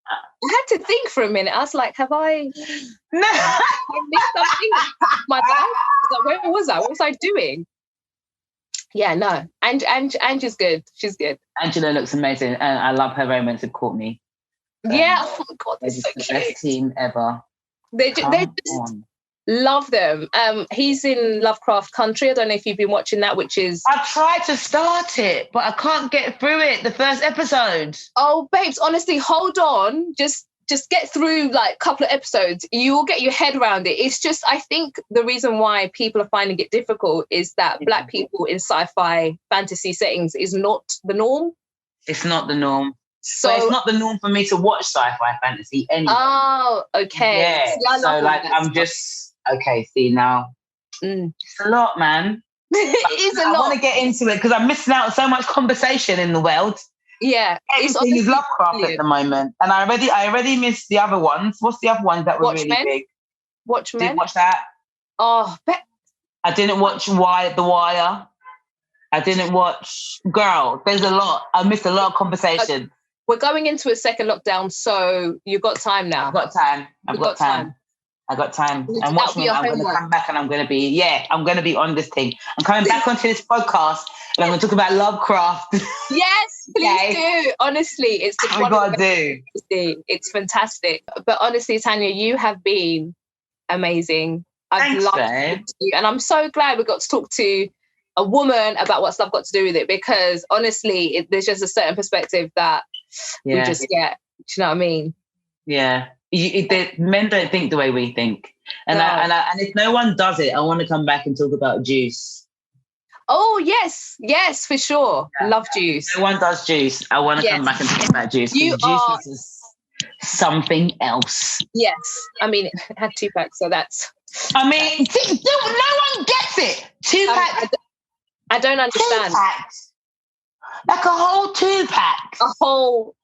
I had to think for a minute. I was like, have I missed something? My life? Where was I? What was I doing? Yeah, no. Angie's good. She's good. Angela looks amazing, and I love her romance with Courtney. Yeah. Oh my God, they're so the best team ever. They just love them. He's in Lovecraft Country. I don't know if you've been watching that, which is... I tried to start it, but I can't get through it. The first episode. Oh, babes, honestly, hold on. Just get through like a couple of episodes. You will get your head around it. It's just, I think the reason why people are finding it difficult is that Black people in sci-fi fantasy settings is not the norm. It's not the norm. So but it's not the norm for me to watch sci-fi fantasy anyway. Oh, okay. Yeah. So like, I'm just... Okay, see now. It's a lot, man. It is a lot. I want to get into it because I'm missing out on so much conversation in the world. Yeah. Everything is Lovecraft at the moment. And I already missed the other ones. What's the other ones that were really big? Watchmen. Didn't watch that. Oh, I didn't watch The Wire. I didn't watch... Girl, there's a lot. I missed a lot of conversation. We're going into a second lockdown, so you've got time now. I've got time. I got time. And watch me. I'm going to come back and I'm going to be on this thing. I'm coming back onto this podcast and I'm going to talk about Lovecraft. Yes, please do. Honestly, it's the we got to do. It's fantastic. But honestly, Thanyia, you have been amazing. I've loved you. And I'm so glad we got to talk to a woman about what's love got to do with it, because honestly, there's just a certain perspective that we just get. Do you know what I mean? Yeah. Men don't think the way we think, and if no one does it, I want to come back and talk about juice. Oh yes, for sure. Yeah. Love juice. No one does juice. I want to come back and talk about juice. Juice is something else. Yes, I mean, it had 2-pack, so that's. I mean, no one gets it. 2-pack. I don't understand. 2-pack. Like a whole 2-pack. A whole.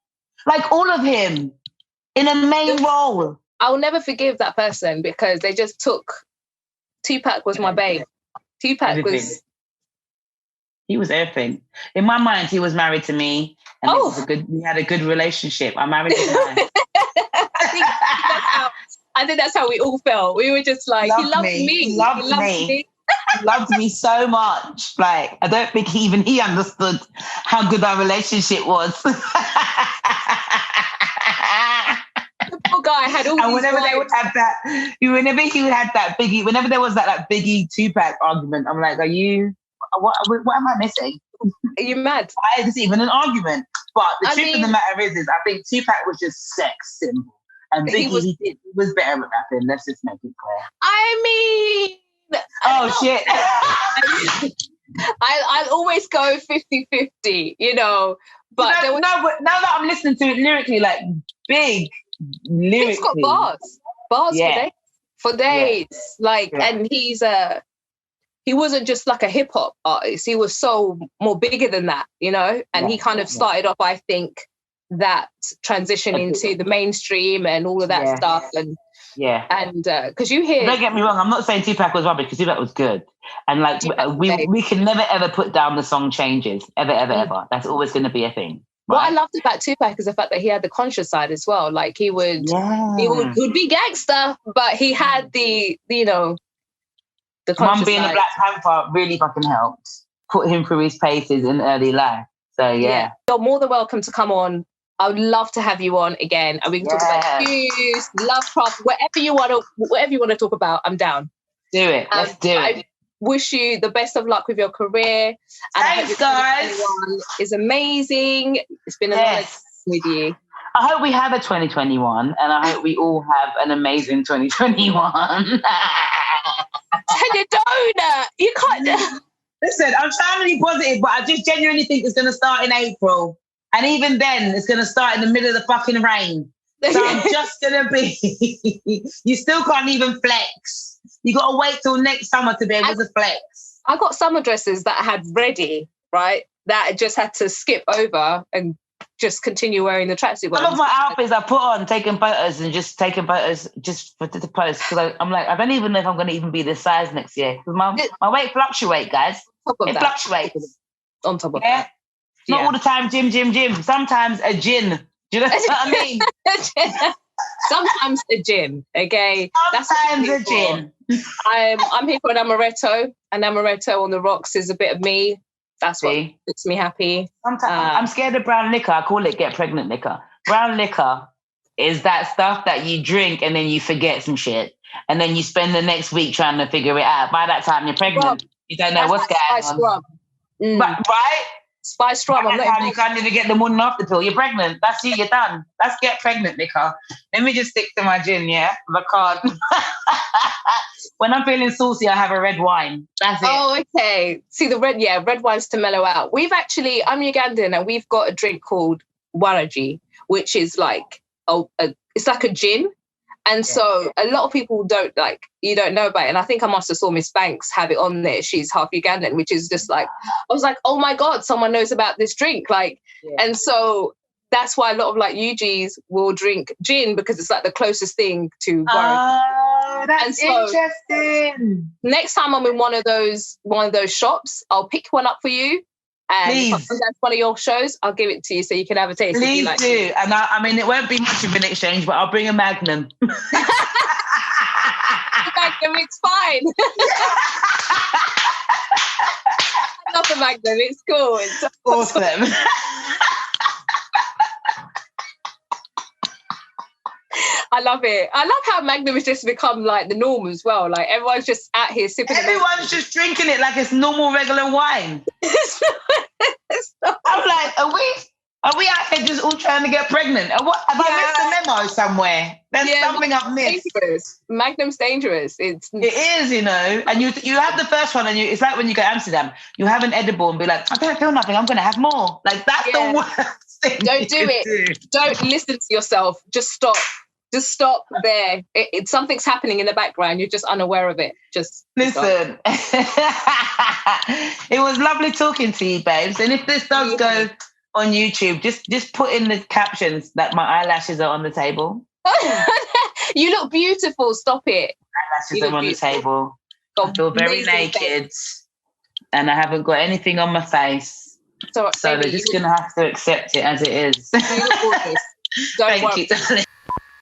Like all of him. In a main role. I'll never forgive that person because they just took... 2-pack was my babe. 2-pack was... He was everything. In my mind, he was married to me and we had a good relationship. I married him. I think that's how we all felt. We were just like, he loved me. He loved me. He loved me so much. Like, I don't think even he understood how good our relationship was. Guy had all and whenever they would have that, whenever there was that like Biggie 2-pack argument, I'm like, what am I missing? Are you mad? Why is this even an argument? But the truth of the matter is I think 2-pack was just sex symbol. And Biggie, he was better at rapping. Let's just make it clear. I mean... shit. I'll always go 50-50, you know. But now that I'm listening to it lyrically, like big... Lyrically. He's got bars for days. And he wasn't just like a hip hop artist. He was so more bigger than that, you know. And he kind of started off, I think, that transition into the mainstream and all of that stuff. And because you hear, don't get me wrong, I'm not saying 2-pack was rubbish, because 2-pack was good. And like we can never ever put down the song Changes ever. That's always going to be a thing. Right. What I loved about 2-pack is the fact that he had the conscious side as well. Like he would be gangster, but he had the conscious Mum being side. a Black Panther really fucking helped put him through his paces in early life. So yeah. You're more than welcome to come on. I would love to have you on again, and we can talk about views, lovecraft, whatever you want to talk about. I'm down. Do it. Let's do it. I wish you the best of luck with your career. And Thanks, guys. 2021 is amazing. It's been a lot with you. I hope we have a 2021, and I hope we all have an amazing 2021. Tanya, don't. You can't. Listen, I'm trying to be positive, but I just genuinely think it's going to start in April. And even then, it's going to start in the middle of the fucking rain. So I'm just going to be... You still can't even flex. You got to wait till next summer to be able to flex. I got summer dresses that I had ready, right? That I just had to skip over and just continue wearing the tracksuit ones. Some of my outfits I put on, taking photos just for the post. Because I'm like, I don't even know if I'm going to even be this size next year. My weight fluctuates, guys. It fluctuates. On top of that. Not all the time gym. Sometimes a gin. Do you know what I mean? Sometimes a gin, okay? Sometimes a gin. I'm here for an amaretto. An amaretto on the rocks is a bit of me. That's what makes me happy. Sometimes I'm scared of brown liquor. I call it get pregnant liquor. Brown liquor is that stuff that you drink and then you forget some shit. And then you spend the next week trying to figure it out. By that time, you're pregnant. You don't know what's going on. Right? Spice rum. You can't even get the morning after pill. You're pregnant. That's you. You're done. That's get pregnant, Nika. Let me just stick to my gin, yeah? I can't. When I'm feeling saucy, I have a red wine. That's it. Oh, okay. See, red wine's to mellow out. I'm Ugandan, and we've got a drink called waraji, which is like it's like a gin. And so a lot of people don't know about it. And I think I must have saw Miss Banks have it on there. She's half Ugandan, which is just like, I was like, oh my God, someone knows about this drink. And so that's why a lot of UGs will drink gin, because it's like the closest thing to waraji. Oh, that's interesting. Next time I'm in one of those shops, I'll pick one up for you. And if that's one of your shows, I'll give it to you so you can have a taste. Please do. And I mean, it won't be much of an exchange, but I'll bring a Magnum. Magnum, it's fine. I love the Magnum. It's cool. It's awesome. I love it. I love how Magnum has just become the norm as well. Everyone's just out here sipping. Everyone's just drinking it like it's normal, regular wine. I'm like, are we out here just all trying to get pregnant? Have I missed a memo somewhere? There's something I've missed. Dangerous. Magnum's dangerous. It is, and you have the first one, and it's like when you go to Amsterdam, you have an edible and be like, I don't feel nothing, I'm going to have more. That's the worst thing. Don't do it. Don't listen to yourself. Just stop. Just stop there. Something's happening in the background. You're just unaware of it. Just listen. It was lovely talking to you, babes. And if this does go on YouTube, just put in the captions that my eyelashes are on the table. You look beautiful. Stop it. Eyelashes are on the table. I feel very naked, and I haven't got anything on my face. So they're just going to have to accept it as it is. You look gorgeous. Don't worry. Thank you, darling.